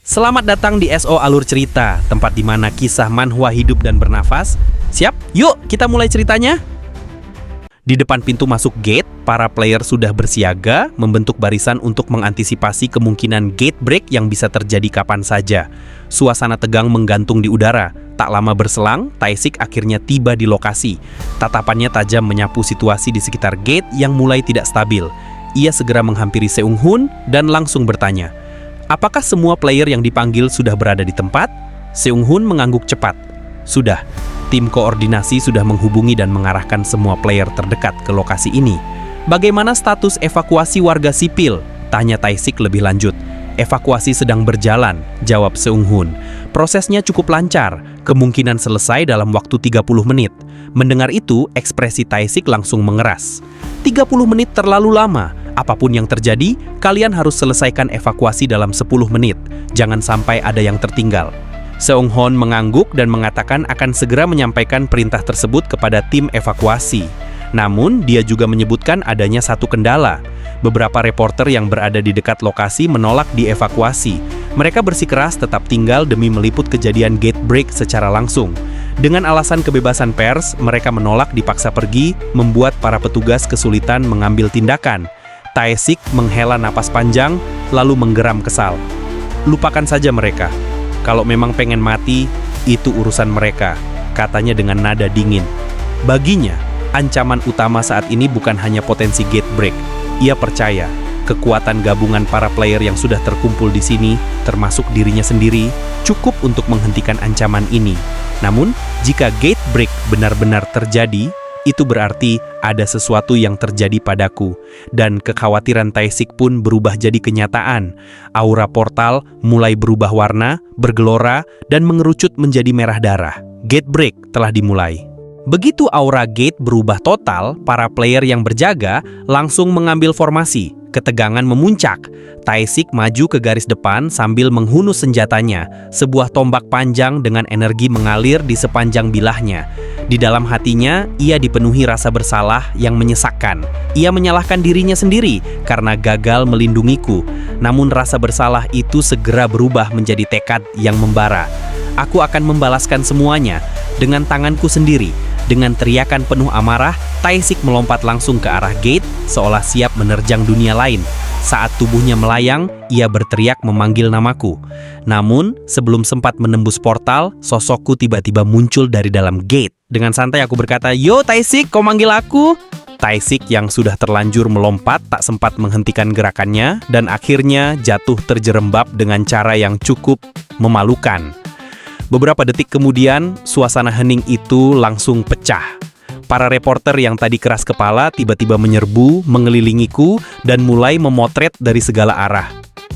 Selamat datang di SO Alur Cerita, tempat di mana kisah manhwa hidup dan bernafas. Siap? Yuk, kita mulai ceritanya. Di depan pintu masuk gate, para player sudah bersiaga, membentuk barisan untuk mengantisipasi kemungkinan gate break yang bisa terjadi kapan saja. Suasana tegang menggantung di udara. Tak lama berselang, Tae-sik akhirnya tiba di lokasi. Tatapannya tajam menyapu situasi di sekitar gate yang mulai tidak stabil. Ia segera menghampiri Seung-hun dan langsung bertanya, apakah semua player yang dipanggil sudah berada di tempat? Seung-hun mengangguk cepat. Sudah. Tim koordinasi sudah menghubungi dan mengarahkan semua player terdekat ke lokasi ini. Bagaimana status evakuasi warga sipil? Tanya Tae-sik lebih lanjut. Evakuasi sedang berjalan, jawab Seung-hun. Prosesnya cukup lancar, kemungkinan selesai dalam waktu 30 menit. Mendengar itu, ekspresi Tae-sik langsung mengeras. 30 menit terlalu lama. Apapun yang terjadi, kalian harus selesaikan evakuasi dalam 10 menit. Jangan sampai ada yang tertinggal. Seung-hun mengangguk dan mengatakan akan segera menyampaikan perintah tersebut kepada tim evakuasi. Namun, dia juga menyebutkan adanya satu kendala. Beberapa reporter yang berada di dekat lokasi menolak dievakuasi. Mereka bersikeras tetap tinggal demi meliput kejadian gate break secara langsung. Dengan alasan kebebasan pers, mereka menolak dipaksa pergi, membuat para petugas kesulitan mengambil tindakan. Tae-sik menghela napas panjang, lalu menggeram kesal. Lupakan saja mereka. Kalau memang pengen mati, itu urusan mereka, katanya dengan nada dingin. Baginya, ancaman utama saat ini bukan hanya potensi gate break. Ia percaya, kekuatan gabungan para player yang sudah terkumpul di sini, termasuk dirinya sendiri, cukup untuk menghentikan ancaman ini. Namun, jika gate break benar-benar terjadi, itu berarti ada sesuatu yang terjadi padaku. Dan kekhawatiran Tae-sik pun berubah jadi kenyataan. Aura portal mulai berubah warna, bergelora, dan mengerucut menjadi merah darah. Gate break telah dimulai. Begitu aura gate berubah total, para player yang berjaga langsung mengambil formasi. Ketegangan memuncak. Tae-sik maju ke garis depan sambil menghunus senjatanya. Sebuah tombak panjang dengan energi mengalir di sepanjang bilahnya. Di dalam hatinya, ia dipenuhi rasa bersalah yang menyesakkan. Ia menyalahkan dirinya sendiri karena gagal melindungiku. Namun rasa bersalah itu segera berubah menjadi tekad yang membara. Aku akan membalaskan semuanya dengan tanganku sendiri. Dengan teriakan penuh amarah, Tae-sik melompat langsung ke arah gate, seolah siap menerjang dunia lain. Saat tubuhnya melayang, ia berteriak memanggil namaku. Namun, sebelum sempat menembus portal, sosokku tiba-tiba muncul dari dalam gate. Dengan santai aku berkata, "Yo Tae-sik, kau manggil aku?" Tae-sik yang sudah terlanjur melompat tak sempat menghentikan gerakannya dan akhirnya jatuh terjerembab dengan cara yang cukup memalukan. Beberapa detik kemudian, suasana hening itu langsung pecah. Para reporter yang tadi keras kepala tiba-tiba menyerbu, mengelilingiku, dan mulai memotret dari segala arah.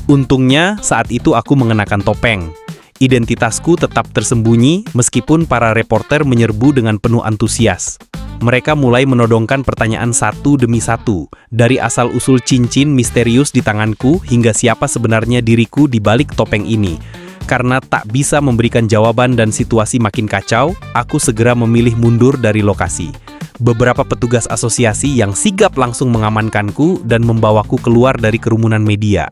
Untungnya, saat itu aku mengenakan topeng. Identitasku tetap tersembunyi meskipun para reporter menyerbu dengan penuh antusias. Mereka mulai menodongkan pertanyaan satu demi satu, dari asal-usul cincin misterius di tanganku hingga siapa sebenarnya diriku di balik topeng ini. Karena tak bisa memberikan jawaban dan situasi makin kacau, aku segera memilih mundur dari lokasi. Beberapa petugas asosiasi yang sigap langsung mengamankanku dan membawaku keluar dari kerumunan media.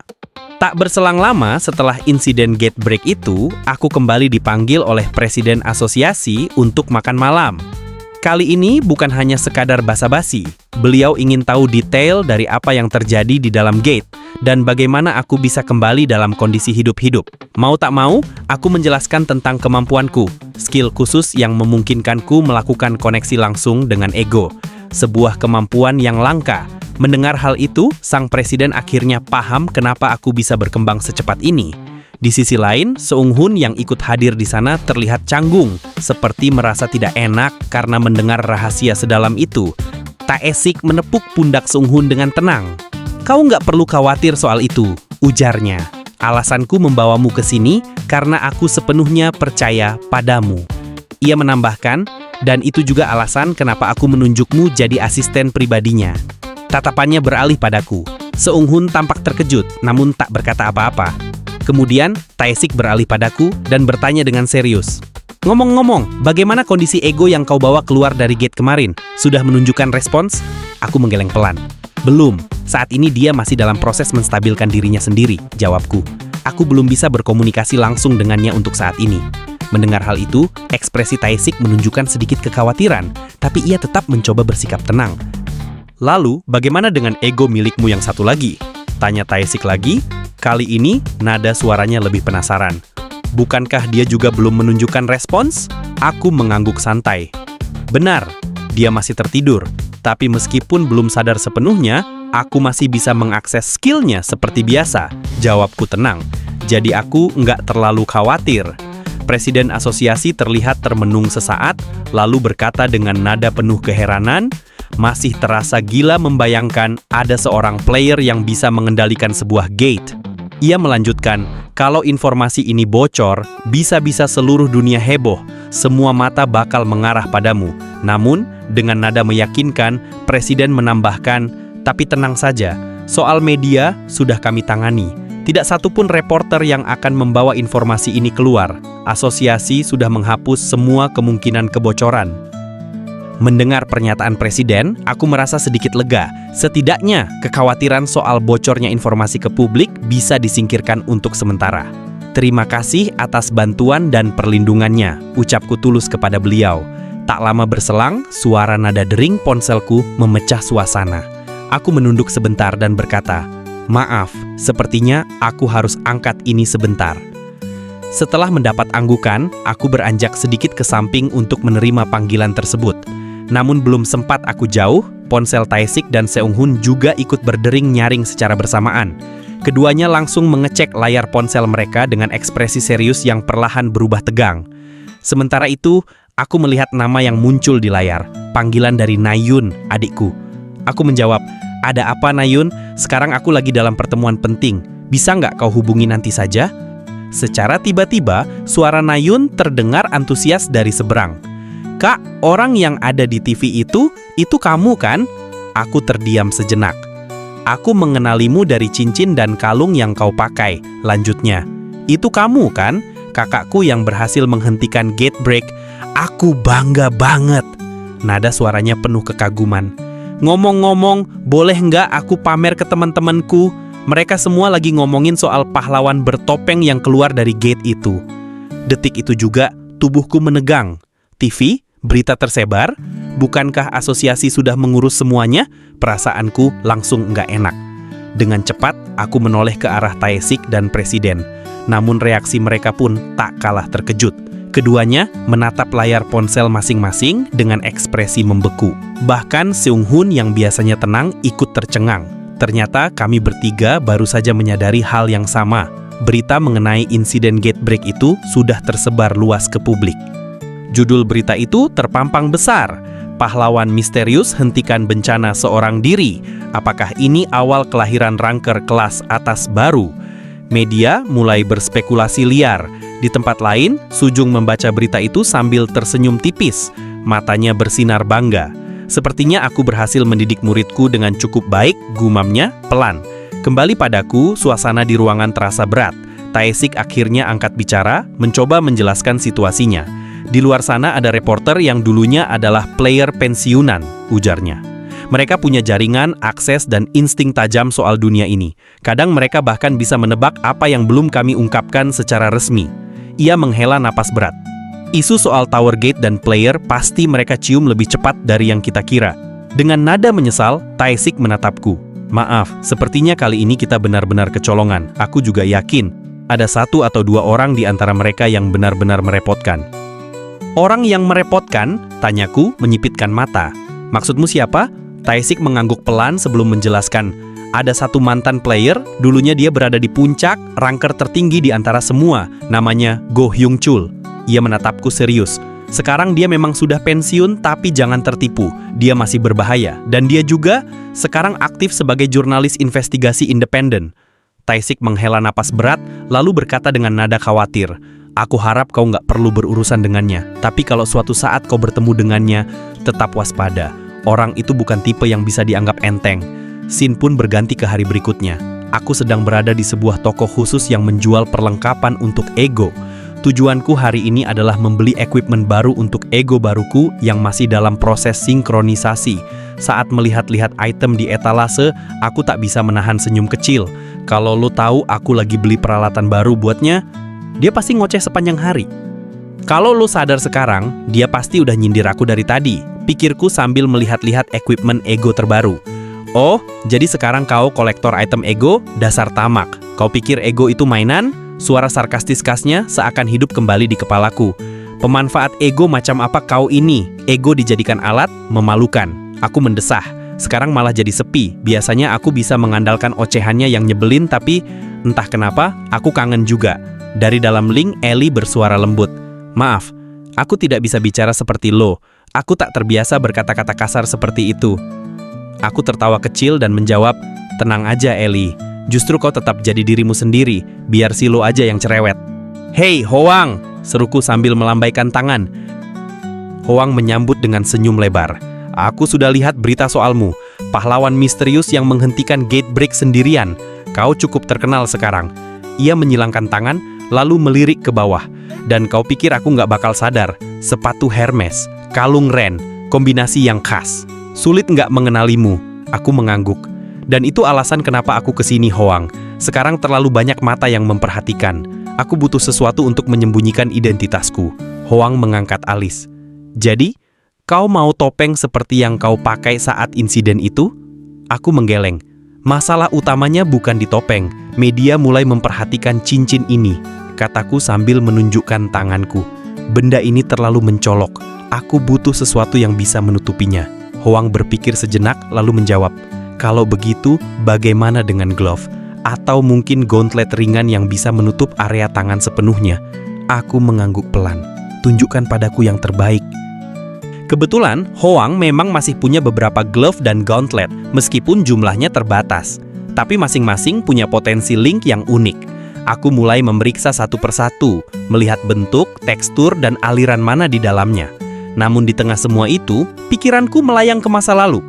Tak berselang lama setelah insiden gate break itu, aku kembali dipanggil oleh presiden asosiasi untuk makan malam. Kali ini bukan hanya sekadar basa-basi. Beliau ingin tahu detail dari apa yang terjadi di dalam gate dan bagaimana aku bisa kembali dalam kondisi hidup-hidup. Mau tak mau, aku menjelaskan tentang kemampuanku, skill khusus yang memungkinkanku melakukan koneksi langsung dengan ego. Sebuah kemampuan yang langka. Mendengar hal itu, sang presiden akhirnya paham kenapa aku bisa berkembang secepat ini. Di sisi lain, Seung-hun yang ikut hadir di sana terlihat canggung, seperti merasa tidak enak karena mendengar rahasia sedalam itu. Tae-sik menepuk pundak Seung-hun dengan tenang. "Kau nggak perlu khawatir soal itu," ujarnya. "Alasanku membawamu ke sini karena aku sepenuhnya percaya padamu." Ia menambahkan, "Dan itu juga alasan kenapa aku menunjukmu jadi asisten pribadinya." Tatapannya beralih padaku. Seung-hun tampak terkejut, namun tak berkata apa-apa. Kemudian, Tae-sik beralih padaku dan bertanya dengan serius. "Ngomong-ngomong, bagaimana kondisi ego yang kau bawa keluar dari gate kemarin? Sudah menunjukkan respons?" Aku menggeleng pelan. "Belum. Saat ini dia masih dalam proses menstabilkan dirinya sendiri," jawabku. aku belum bisa berkomunikasi langsung dengannya untuk saat ini. Mendengar hal itu, ekspresi Tae-sik menunjukkan sedikit kekhawatiran, tapi ia tetap mencoba bersikap tenang. Lalu, bagaimana dengan ego milikmu yang satu lagi? Tanya Tae-sik lagi. Kali ini, nada suaranya lebih penasaran. Bukankah dia juga belum menunjukkan respons? Aku mengangguk santai. Benar, dia masih tertidur. Tapi meskipun belum sadar sepenuhnya, aku masih bisa mengakses skillnya seperti biasa. Jawabku tenang. Jadi aku nggak terlalu khawatir. Presiden asosiasi terlihat termenung sesaat, lalu berkata dengan nada penuh keheranan, masih terasa gila membayangkan ada seorang player yang bisa mengendalikan sebuah gate. Ia melanjutkan, kalau informasi ini bocor, bisa-bisa seluruh dunia heboh, semua mata bakal mengarah padamu. Namun, dengan nada meyakinkan, Presiden menambahkan, tapi tenang saja, soal media sudah kami tangani. Tidak satupun reporter yang akan membawa informasi ini keluar. Asosiasi sudah menghapus semua kemungkinan kebocoran. Mendengar pernyataan Presiden, aku merasa sedikit lega. Setidaknya, kekhawatiran soal bocornya informasi ke publik bisa disingkirkan untuk sementara. Terima kasih atas bantuan dan perlindungannya, ucapku tulus kepada beliau. Tak lama berselang, suara nada dering ponselku memecah suasana. Aku menunduk sebentar dan berkata, maaf, sepertinya aku harus angkat ini sebentar. Setelah mendapat anggukan, aku beranjak sedikit ke samping untuk menerima panggilan tersebut. Namun belum sempat aku jauh, ponsel Tae-sik dan Seung-hun juga ikut berdering nyaring secara bersamaan. Keduanya langsung mengecek layar ponsel mereka dengan ekspresi serius yang perlahan berubah tegang. Sementara itu, aku melihat nama yang muncul di layar, panggilan dari Nayun, adikku. Aku menjawab, ada apa Nayun? Sekarang aku lagi dalam pertemuan penting. Bisa nggak kau hubungi nanti saja? Secara tiba-tiba, suara Nayun terdengar antusias dari seberang. Kak, orang yang ada di TV itu kamu kan? Aku terdiam sejenak. Aku mengenalimu dari cincin dan kalung yang kau pakai, lanjutnya. Itu kamu kan? Kakakku yang berhasil menghentikan gate break. Aku bangga banget. Nada suaranya penuh kekaguman. Ngomong-ngomong, boleh nggak aku pamer ke teman-temanku? Mereka semua lagi ngomongin soal pahlawan bertopeng yang keluar dari gate itu. Detik itu juga, tubuhku menegang. TV? Berita tersebar? Bukankah asosiasi sudah mengurus semuanya? Perasaanku langsung nggak enak. Dengan cepat, aku menoleh ke arah Tae-sik dan Presiden. Namun reaksi mereka pun tak kalah terkejut. Keduanya menatap layar ponsel masing-masing dengan ekspresi membeku. Bahkan Seung-hun yang biasanya tenang ikut tercengang. Ternyata kami bertiga baru saja menyadari hal yang sama. Berita mengenai insiden gate break itu sudah tersebar luas ke publik. Judul berita itu terpampang besar. Pahlawan misterius hentikan bencana seorang diri. Apakah ini awal kelahiran ranker kelas atas baru? Media mulai berspekulasi liar. Di tempat lain, Sujung membaca berita itu sambil tersenyum tipis. Matanya bersinar bangga. Sepertinya aku berhasil mendidik muridku dengan cukup baik, gumamnya pelan. Kembali padaku, suasana di ruangan terasa berat. Tae-sik akhirnya angkat bicara, mencoba menjelaskan situasinya. Di luar sana ada reporter yang dulunya adalah player pensiunan, ujarnya. Mereka punya jaringan, akses, dan insting tajam soal dunia ini. Kadang mereka bahkan bisa menebak apa yang belum kami ungkapkan secara resmi. Ia menghela napas berat. Isu soal Tower Gate dan player pasti mereka cium lebih cepat dari yang kita kira. Dengan nada menyesal, Tae-sik menatapku. Maaf, sepertinya kali ini kita benar-benar kecolongan. Aku juga yakin ada 1 atau 2 orang di antara mereka yang benar-benar merepotkan. Orang yang merepotkan? Tanyaku menyipitkan mata. Maksudmu siapa? Tae-sik mengangguk pelan sebelum menjelaskan. Ada 1 mantan player, dulunya dia berada di puncak, ranker tertinggi di antara semua. Namanya Go Hyung-chul. Ia menatapku serius. Sekarang dia memang sudah pensiun, tapi jangan tertipu. Dia masih berbahaya. Dan dia juga sekarang aktif sebagai jurnalis investigasi independen. Tae-sik menghela napas berat, lalu berkata dengan nada khawatir. Aku harap kau nggak perlu berurusan dengannya. Tapi kalau suatu saat kau bertemu dengannya, tetap waspada. Orang itu bukan tipe yang bisa dianggap enteng. Scene pun berganti ke hari berikutnya. Aku sedang berada di sebuah toko khusus yang menjual perlengkapan untuk ego. Tujuanku hari ini adalah membeli equipment baru untuk ego baruku yang masih dalam proses sinkronisasi. Saat melihat-lihat item di etalase, aku tak bisa menahan senyum kecil. Kalau lo tahu aku lagi beli peralatan baru buatnya, dia pasti ngoceh sepanjang hari. Kalau lo sadar sekarang, dia pasti udah nyindir aku dari tadi, pikirku sambil melihat-lihat equipment ego terbaru. Oh, jadi sekarang kau kolektor item ego, dasar tamak. Kau pikir ego itu mainan? Suara sarkastis khasnya seakan hidup kembali di kepalaku. Pemanfaat ego macam apa kau ini? Ego dijadikan alat, memalukan. Aku mendesah. Sekarang malah jadi sepi. Biasanya aku bisa mengandalkan ocehannya yang nyebelin, tapi entah kenapa aku kangen juga. Dari dalam link, Ellie bersuara lembut. Maaf, aku tidak bisa bicara seperti lo. Aku tak terbiasa berkata-kata kasar seperti itu. Aku tertawa kecil dan menjawab, tenang aja Ellie. Justru kau tetap jadi dirimu sendiri, biar si lo aja yang cerewet. Hei, Hoang! Seruku sambil melambaikan tangan. Hoang menyambut dengan senyum lebar. Aku sudah lihat berita soalmu. Pahlawan misterius yang menghentikan gate break sendirian. Kau cukup terkenal sekarang. Ia menyilangkan tangan, lalu melirik ke bawah. Dan kau pikir aku nggak bakal sadar? Sepatu Hermes, kalung Ren, kombinasi yang khas. Sulit nggak mengenalimu? Aku mengangguk. Dan itu alasan kenapa aku kesini, Hoang. Sekarang terlalu banyak mata yang memperhatikan. Aku butuh sesuatu untuk menyembunyikan identitasku. Hoang mengangkat alis. Jadi, kau mau topeng seperti yang kau pakai saat insiden itu? Aku menggeleng. Masalah utamanya bukan di topeng. Media mulai memperhatikan cincin ini, kataku sambil menunjukkan tanganku. Benda ini terlalu mencolok. Aku butuh sesuatu yang bisa menutupinya. Hoang berpikir sejenak lalu menjawab, kalau begitu bagaimana dengan glove? Atau mungkin gauntlet ringan yang bisa menutup area tangan sepenuhnya? Aku mengangguk pelan. Tunjukkan padaku yang terbaik. Kebetulan, Hoang memang masih punya beberapa glove dan gauntlet, meskipun jumlahnya terbatas. Tapi masing-masing punya potensi link yang unik. Aku mulai memeriksa satu persatu, melihat bentuk, tekstur, dan aliran mana di dalamnya. Namun di tengah semua itu, pikiranku melayang ke masa lalu.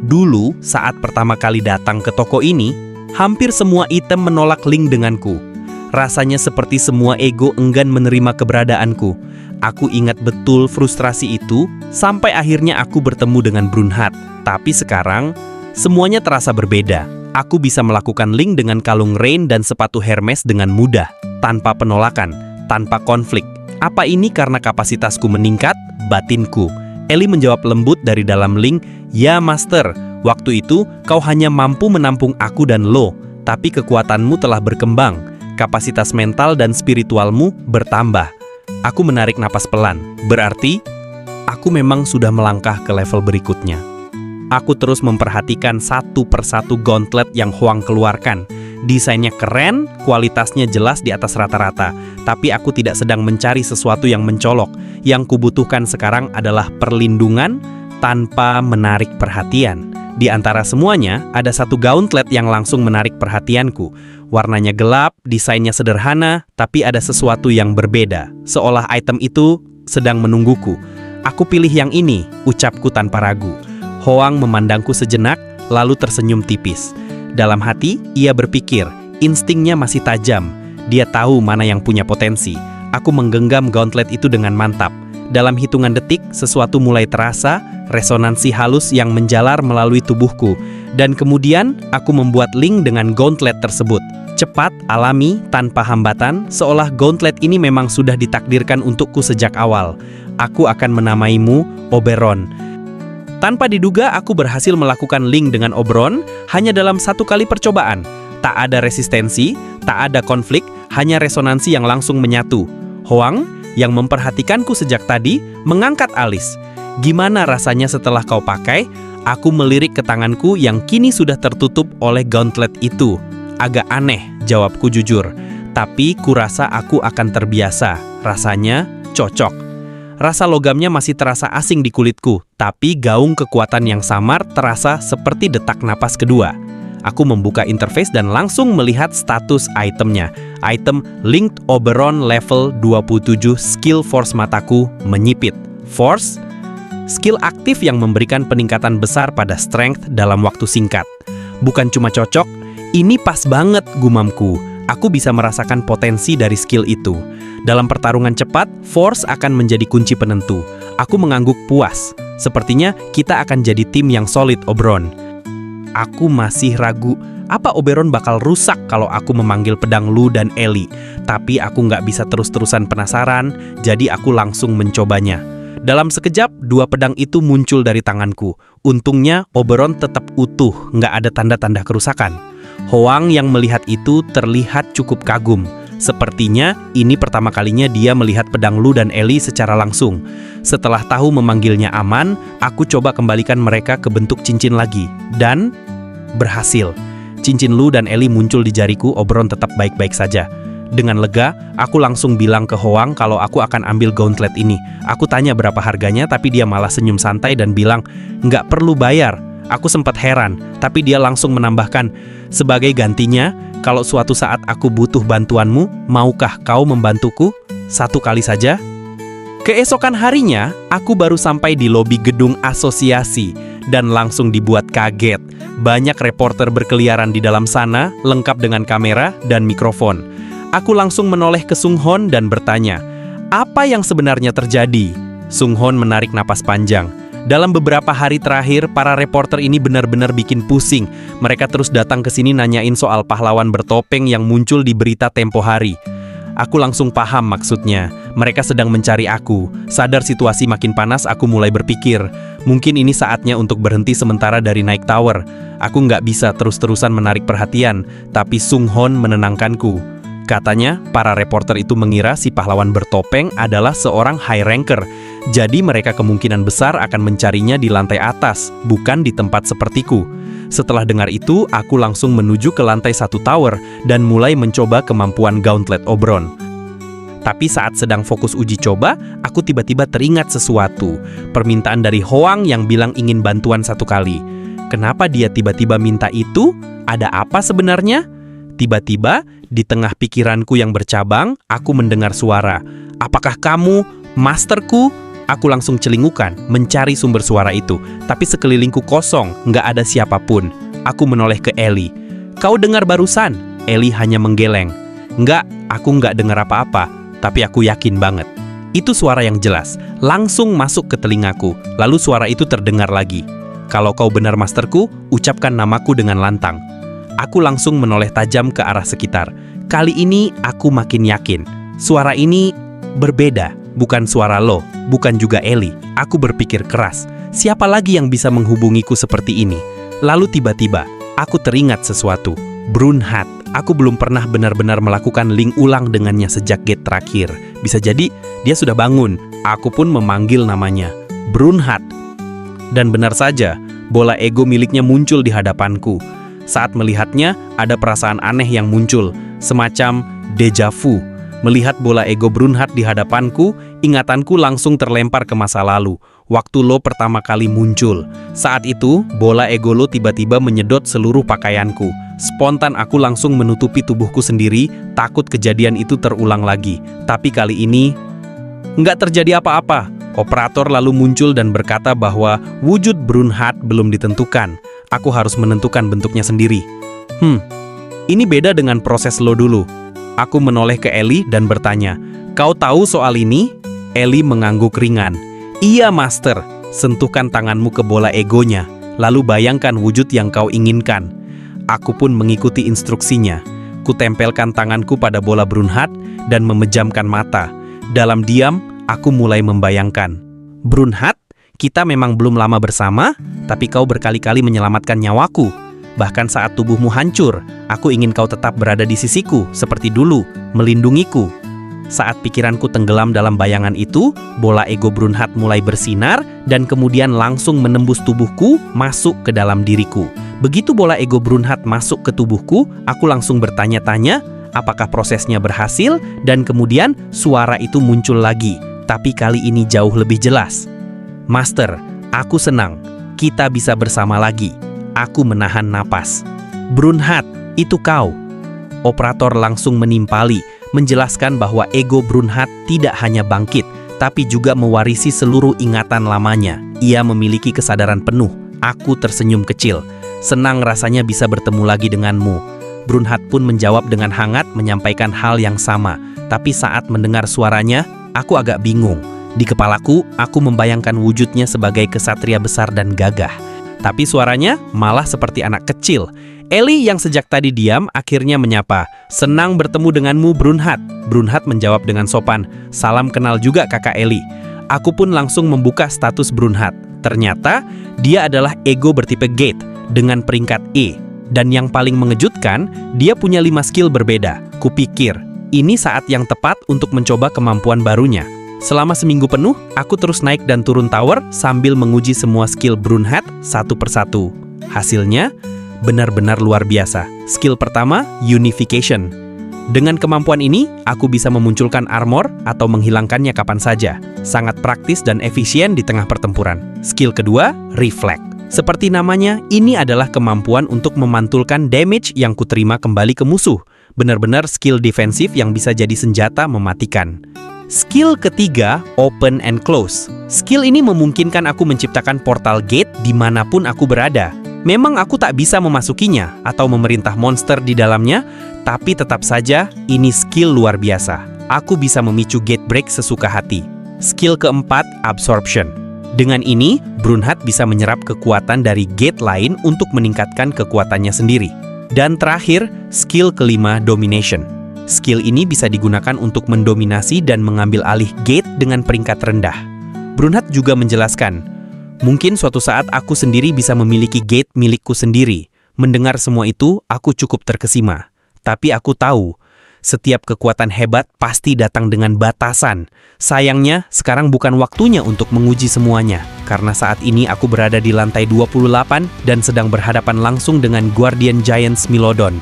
Dulu, saat pertama kali datang ke toko ini, hampir semua item menolak link denganku. Rasanya seperti semua ego enggan menerima keberadaanku. Aku ingat betul frustrasi itu, sampai akhirnya aku bertemu dengan Brunhard. Tapi sekarang, semuanya terasa berbeda. Aku bisa melakukan link dengan kalung Rain dan sepatu Hermes dengan mudah, tanpa penolakan, tanpa konflik. Apa ini karena kapasitasku meningkat? Batinku. Ellie menjawab lembut dari dalam link, ya Master, waktu itu kau hanya mampu menampung aku dan lo, tapi kekuatanmu telah berkembang, kapasitas mental dan spiritualmu bertambah. Aku menarik napas pelan, berarti aku memang sudah melangkah ke level berikutnya. Aku terus memperhatikan satu persatu gauntlet yang Hoang keluarkan. Desainnya keren, kualitasnya jelas di atas rata-rata. Tapi aku tidak sedang mencari sesuatu yang mencolok. Yang kubutuhkan sekarang adalah perlindungan tanpa menarik perhatian. Di antara semuanya, ada satu gauntlet yang langsung menarik perhatianku. Warnanya gelap, desainnya sederhana, tapi ada sesuatu yang berbeda. Seolah item itu sedang menungguku. Aku pilih yang ini, ucapku tanpa ragu. Hoang memandangku sejenak, lalu tersenyum tipis. Dalam hati, ia berpikir, instingnya masih tajam. Dia tahu mana yang punya potensi. Aku menggenggam gauntlet itu dengan mantap. Dalam hitungan detik, sesuatu mulai terasa, resonansi halus yang menjalar melalui tubuhku. Dan kemudian, aku membuat link dengan gauntlet tersebut. Cepat, alami, tanpa hambatan, seolah gauntlet ini memang sudah ditakdirkan untukku sejak awal. Aku akan menamaimu Oberon. Tanpa diduga, aku berhasil melakukan link dengan Oberon hanya dalam satu kali percobaan. Tak ada resistensi, tak ada konflik, hanya resonansi yang langsung menyatu. Hoang, yang memperhatikanku sejak tadi, mengangkat alis. Gimana rasanya setelah kau pakai? Aku melirik ke tanganku yang kini sudah tertutup oleh gauntlet itu. Agak aneh, jawabku jujur. Tapi kurasa aku akan terbiasa. Rasanya cocok. Rasa logamnya masih terasa asing di kulitku, tapi gaung kekuatan yang samar terasa seperti detak napas kedua. Aku membuka interface dan langsung melihat status itemnya. Item Linked Oberon level 27, skill force mataku menyipit. Force? Skill aktif yang memberikan peningkatan besar pada strength dalam waktu singkat. Bukan cuma cocok, ini pas banget, gumamku. Aku bisa merasakan potensi dari skill itu. Dalam pertarungan cepat, force akan menjadi kunci penentu. Aku mengangguk puas. Sepertinya kita akan jadi tim yang solid, Oberon. Aku masih ragu, apa Oberon bakal rusak kalau aku memanggil pedang Lu dan Ellie. Tapi aku nggak bisa terus-terusan penasaran, jadi aku langsung mencobanya. Dalam sekejap, dua pedang itu muncul dari tanganku. Untungnya, Oberon tetap utuh, nggak ada tanda-tanda kerusakan. Hoang yang melihat itu terlihat cukup kagum. Sepertinya ini pertama kalinya dia melihat pedang Lu dan Ellie secara langsung. Setelah tahu memanggilnya aman, aku coba kembalikan mereka ke bentuk cincin lagi. Dan berhasil. Cincin Lu dan Ellie muncul di jariku, Oberon tetap baik-baik saja. Dengan lega, aku langsung bilang ke Hoang kalau aku akan ambil gauntlet ini. Aku tanya berapa harganya, tapi dia malah senyum santai dan bilang, nggak perlu bayar. Aku sempat heran, tapi dia langsung menambahkan, sebagai gantinya, kalau suatu saat aku butuh bantuanmu, maukah kau membantuku? 1 kali saja? Keesokan harinya, aku baru sampai di lobi gedung asosiasi dan langsung dibuat kaget. Banyak reporter berkeliaran di dalam sana, lengkap dengan kamera dan mikrofon. Aku langsung menoleh ke Sung Hon dan bertanya, apa yang sebenarnya terjadi? Sung Hon menarik napas panjang. Dalam beberapa hari terakhir, para reporter ini benar-benar bikin pusing. Mereka terus datang ke sini nanyain soal pahlawan bertopeng yang muncul di berita tempo hari. Aku langsung paham maksudnya. Mereka sedang mencari aku. Sadar situasi makin panas, aku mulai berpikir, mungkin ini saatnya untuk berhenti sementara dari naik tower. Aku nggak bisa terus-terusan menarik perhatian, tapi Sung Hon menenangkanku. Katanya, para reporter itu mengira si pahlawan bertopeng adalah seorang high ranker. Jadi mereka kemungkinan besar akan mencarinya di lantai atas, bukan di tempat sepertiku. Setelah dengar itu, aku langsung menuju ke lantai 1 tower dan mulai mencoba kemampuan gauntlet Oberon. Tapi saat sedang fokus uji coba, aku tiba-tiba teringat sesuatu. Permintaan dari Hoang yang bilang ingin bantuan 1 kali. Kenapa dia tiba-tiba minta itu? Ada apa sebenarnya? Tiba-tiba, di tengah pikiranku yang bercabang, aku mendengar suara. Apakah kamu, masterku? Aku langsung celingukan, mencari sumber suara itu. Tapi sekelilingku kosong, nggak ada siapapun. Aku menoleh ke Ellie. Kau dengar barusan? Ellie hanya menggeleng. Nggak, aku nggak dengar apa-apa. Tapi aku yakin banget. Itu suara yang jelas, langsung masuk ke telingaku. Lalu suara itu terdengar lagi. Kalau kau benar masterku, ucapkan namaku dengan lantang. Aku langsung menoleh tajam ke arah sekitar. Kali ini aku makin yakin. Suara ini berbeda. Bukan suara lo, bukan juga Ellie. Aku berpikir keras, siapa lagi yang bisa menghubungiku seperti ini? Lalu tiba-tiba, aku teringat sesuatu. Brunhat, aku belum pernah benar-benar melakukan link ulang dengannya sejak gate terakhir. Bisa jadi, dia sudah bangun. Aku pun memanggil namanya, Brunhat. Dan benar saja, bola ego miliknya muncul di hadapanku. Saat melihatnya, ada perasaan aneh yang muncul, semacam deja vu. Melihat bola ego Brunhat di hadapanku, ingatanku langsung terlempar ke masa lalu, waktu lo pertama kali muncul. Saat itu, bola ego lo tiba-tiba menyedot seluruh pakaianku. Spontan aku langsung menutupi tubuhku sendiri, takut kejadian itu terulang lagi. Tapi kali ini, nggak terjadi apa-apa. Operator lalu muncul dan berkata bahwa wujud Brunhat belum ditentukan. Aku harus menentukan bentuknya sendiri. Ini beda dengan proses lo dulu. Aku menoleh ke Ellie dan bertanya, kau tahu soal ini? Ellie mengangguk ringan. Iya, Master. Sentuhkan tanganmu ke bola egonya, lalu bayangkan wujud yang kau inginkan. Aku pun mengikuti instruksinya. Kutempelkan tanganku pada bola Brunhat dan memejamkan mata. Dalam diam, aku mulai membayangkan. Brunhat, kita memang belum lama bersama, tapi kau berkali-kali menyelamatkan nyawaku. Bahkan saat tubuhmu hancur, aku ingin kau tetap berada di sisiku, seperti dulu, melindungiku. Saat pikiranku tenggelam dalam bayangan itu, bola ego Brunhat mulai bersinar dan kemudian langsung menembus tubuhku, masuk ke dalam diriku. Begitu bola ego Brunhat masuk ke tubuhku, aku langsung bertanya-tanya, apakah prosesnya berhasil, dan kemudian suara itu muncul lagi, tapi kali ini jauh lebih jelas. Master, aku senang, kita bisa bersama lagi. Aku menahan napas. Brunhat, itu kau. Operator langsung menimpali, menjelaskan bahwa ego Brunhat tidak hanya bangkit, tapi juga mewarisi seluruh ingatan lamanya. Ia memiliki kesadaran penuh. Aku tersenyum kecil. Senang rasanya bisa bertemu lagi denganmu. Brunhat pun menjawab dengan hangat menyampaikan hal yang sama. Tapi saat mendengar suaranya, aku agak bingung. Di kepalaku, aku membayangkan wujudnya sebagai kesatria besar dan gagah. Tapi suaranya malah seperti anak kecil. Ellie yang sejak tadi diam akhirnya menyapa. "Senang bertemu denganmu, Brunhilde." Brunhilde menjawab dengan sopan, "Salam kenal juga kakak Ellie." Aku pun langsung membuka status Brunhilde. Ternyata dia adalah ego bertipe Gate dengan peringkat E. Dan yang paling mengejutkan, dia punya 5 skill berbeda. Kupikir, ini saat yang tepat untuk mencoba kemampuan barunya. Selama seminggu penuh, aku terus naik dan turun tower sambil menguji semua skill Brunhilde satu persatu. Hasilnya, benar-benar luar biasa. Skill pertama, Unification. Dengan kemampuan ini, aku bisa memunculkan armor atau menghilangkannya kapan saja. Sangat praktis dan efisien di tengah pertempuran. Skill kedua, Reflect. Seperti namanya, ini adalah kemampuan untuk memantulkan damage yang kuterima kembali ke musuh. Benar-benar skill defensif yang bisa jadi senjata mematikan. Skill ketiga, Open and Close. Skill ini memungkinkan aku menciptakan portal gate dimanapun aku berada. Memang aku tak bisa memasukinya atau memerintah monster di dalamnya, tapi tetap saja ini skill luar biasa. Aku bisa memicu gate break sesuka hati. Skill keempat, Absorption. Dengan ini, Brunhilde bisa menyerap kekuatan dari gate lain untuk meningkatkan kekuatannya sendiri. Dan terakhir, skill kelima, Domination. Skill ini bisa digunakan untuk mendominasi dan mengambil alih gate dengan peringkat rendah. Brunhilde juga menjelaskan, "Mungkin suatu saat aku sendiri bisa memiliki gate milikku sendiri." Mendengar semua itu, aku cukup terkesima. Tapi aku tahu, setiap kekuatan hebat pasti datang dengan batasan. Sayangnya, sekarang bukan waktunya untuk menguji semuanya. Karena saat ini aku berada di lantai 28 dan sedang berhadapan langsung dengan Guardian Giants Milodon.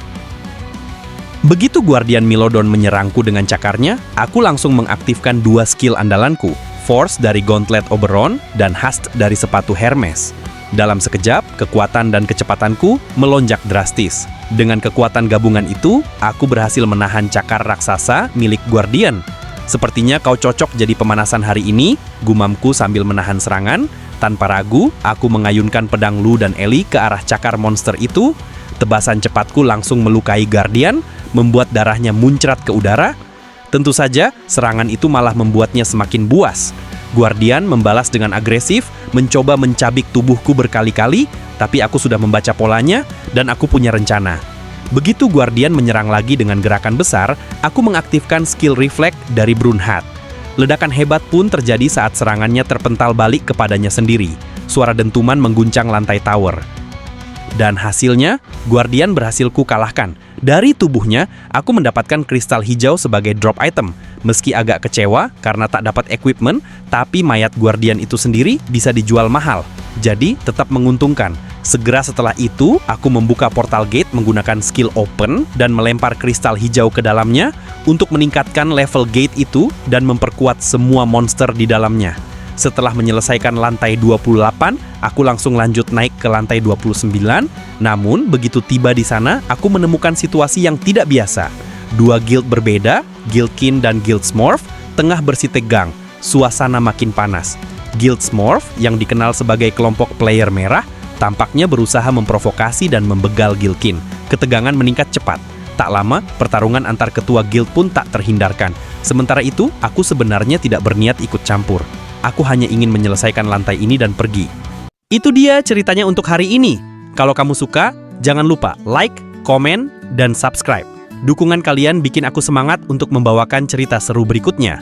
Begitu Guardian Milodon menyerangku dengan cakarnya, aku langsung mengaktifkan 2 skill andalanku, Force dari Gauntlet Oberon dan Haste dari sepatu Hermes. Dalam sekejap, kekuatan dan kecepatanku melonjak drastis. Dengan kekuatan gabungan itu, aku berhasil menahan cakar raksasa milik Guardian. "Sepertinya kau cocok jadi pemanasan hari ini," gumamku sambil menahan serangan. Tanpa ragu, aku mengayunkan pedang Lu dan Ellie ke arah cakar monster itu. Tebasan cepatku langsung melukai Guardian, membuat darahnya muncrat ke udara. Tentu saja, serangan itu malah membuatnya semakin buas. Guardian membalas dengan agresif, mencoba mencabik tubuhku berkali-kali, tapi aku sudah membaca polanya dan aku punya rencana. Begitu Guardian menyerang lagi dengan gerakan besar, aku mengaktifkan skill Reflect dari Brunhilde. Ledakan hebat pun terjadi saat serangannya terpental balik kepadanya sendiri. Suara dentuman mengguncang lantai tower. Dan hasilnya, Guardian berhasil ku kalahkan. Dari tubuhnya, aku mendapatkan kristal hijau sebagai drop item. Meski agak kecewa karena tak dapat equipment, tapi mayat Guardian itu sendiri bisa dijual mahal. Jadi, tetap menguntungkan. Segera setelah itu, aku membuka portal gate menggunakan skill open dan melempar kristal hijau ke dalamnya untuk meningkatkan level gate itu dan memperkuat semua monster di dalamnya. Setelah menyelesaikan lantai 28, aku langsung lanjut naik ke lantai 29. Namun, begitu tiba di sana, aku menemukan situasi yang tidak biasa. 2 guild berbeda, Guild Kin dan Guild Smurf, tengah bersih tegang. Suasana makin panas. Guild Smurf, yang dikenal sebagai kelompok player merah, tampaknya berusaha memprovokasi dan membegal Guild Kin. Ketegangan meningkat cepat. Tak lama, pertarungan antar ketua guild pun tak terhindarkan. Sementara itu, aku sebenarnya tidak berniat ikut campur. Aku hanya ingin menyelesaikan lantai ini dan pergi. Itu dia ceritanya untuk hari ini. Kalau kamu suka, jangan lupa like, komen, dan subscribe. Dukungan kalian bikin aku semangat untuk membawakan cerita seru berikutnya.